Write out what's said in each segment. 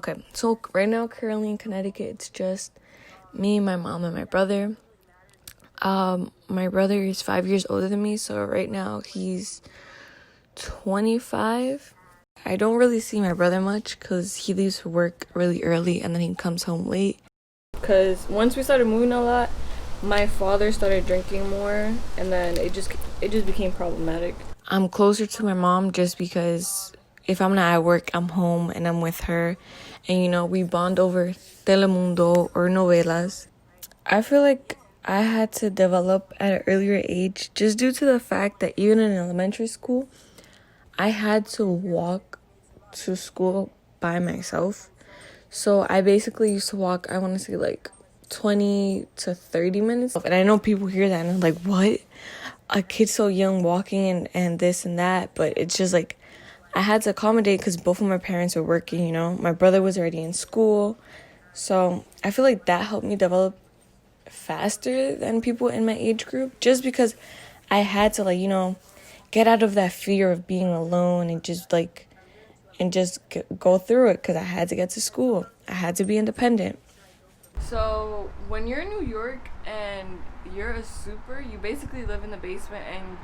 Okay, so right now, currently in Connecticut, it's just me, my mom, and my brother. My brother is 5 years older than me, so right now he's 25. I don't really see my brother much because he leaves for work really early and then he comes home late. Because once we started moving a lot, my father started drinking more, and then it just became problematic. I'm closer to my mom just because if I'm not at work, I'm home and I'm with her, and we bond over Telemundo or novelas. I feel like I had to develop at an earlier age just due to the fact that even in elementary school, I had to walk to school by myself. So I basically used to walk, I want to say like 20 to 30 minutes. And I know people hear that and they're like, what? A kid so young walking and this and that. But it's just like, I had to accommodate because both of my parents were working, My brother was already in school. So I feel like that helped me develop faster than people in my age group. Just because I had to get out of that fear of being alone and just go through it because I had to get to school. I had to be independent. So when you're in New York and you're a super, you basically live in the basement, and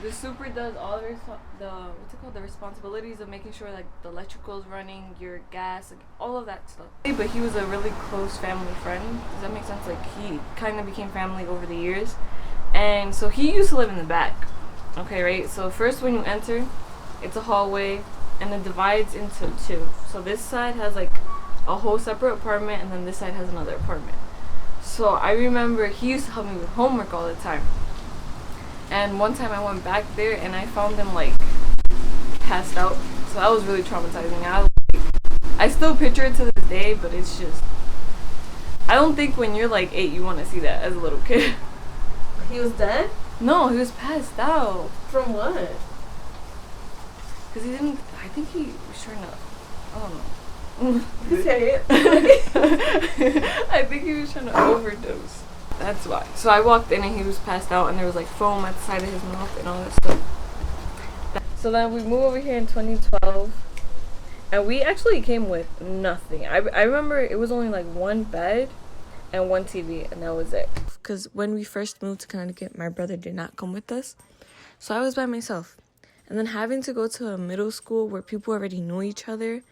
the super does all the responsibilities of making sure like the electrical's running, your gas, like all of that stuff. But he was a really close family friend. Does that make sense? Like he kind of became family over the years, and so he used to live in the back. Okay, right? So first when you enter, it's a hallway, and it divides into two. So this side has like a whole separate apartment, and then this side has another apartment. So I remember he used to help me with homework all the time. And one time I went back there and I found him like passed out. So that was really traumatizing. I still picture it to this day, but it's just, I don't think when you're like 8 you want to see that as a little kid. He was dead? No, he was passed out. From what? Because I think he was trying to, I don't know. Say it. I think he was trying to overdose. That's why. So I walked in and he was passed out, and there was like foam at the side of his mouth and all that stuff. So then we moved over here in 2012, and we actually came with nothing. I remember it was only like one bed and one TV, and that was it. Because when we first moved to Connecticut, my brother did not come with us, so I was by myself. And then having to go to a middle school where people already knew each other,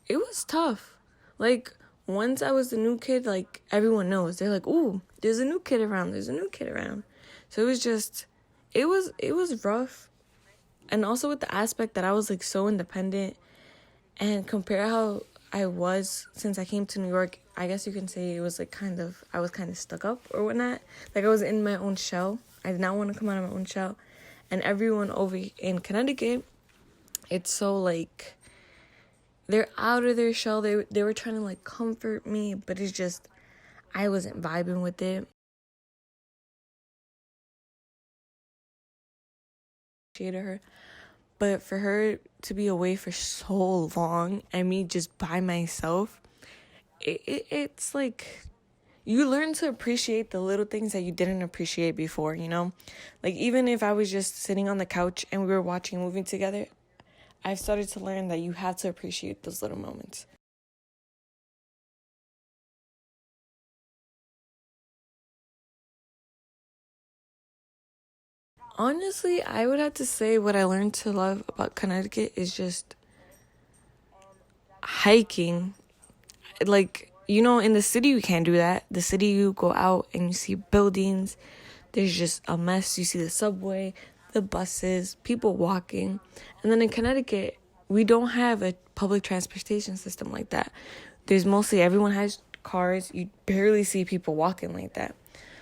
it was tough. Like, once I was the new kid, like, everyone knows. They're like, ooh, there's a new kid around. So it was just, it was rough. And also with the aspect that I was, like, so independent. And compare how I was since I came to New York, I guess you can say it was, like, I was kind of stuck up or whatnot. Like, I was in my own shell. I did not want to come out of my own shell. And everyone over in Connecticut, it's so, like, they're out of their shell. They were trying to like comfort me, but it's just I wasn't vibing with it. Appreciated her, but for her to be away for so long and me just by myself, it's like you learn to appreciate the little things that you didn't appreciate before. Like even if I was just sitting on the couch and we were watching a movie together, I've started to learn that you have to appreciate those little moments. Honestly, I would have to say what I learned to love about Connecticut is just hiking. Like, in the city you can't do that. The city you go out and you see buildings. There's just a mess. You see the subway, the buses, people walking. And then in Connecticut, we don't have a public transportation system like that. There's mostly everyone has cars. You barely see people walking like that.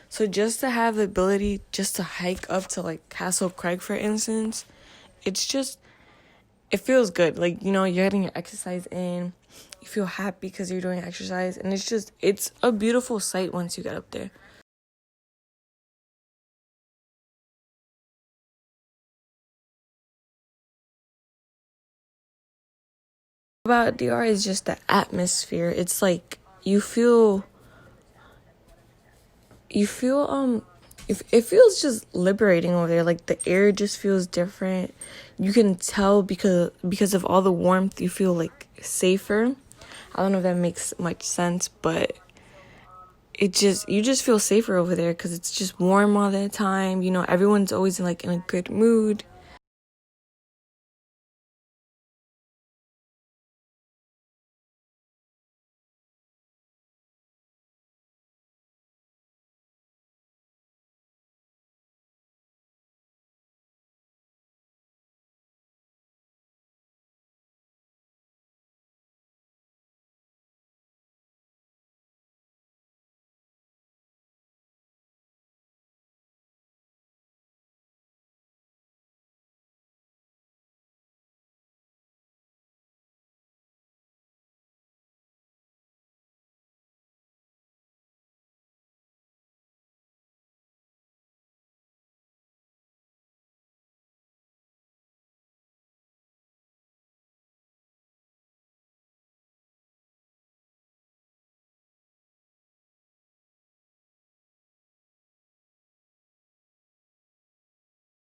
So just to have the ability just to hike up to like Castle Craig, for instance, it feels good. Like, you're getting your exercise in. You feel happy because you're doing exercise. And it's a beautiful sight once you get up there. About DR is just the atmosphere. It's like you feel it feels just liberating over there. Like the air just feels different. You can tell because of all the warmth, you feel like safer. I don't know if that makes much sense, but you just feel safer over there because it's just warm all the time. You know, everyone's always in a good mood.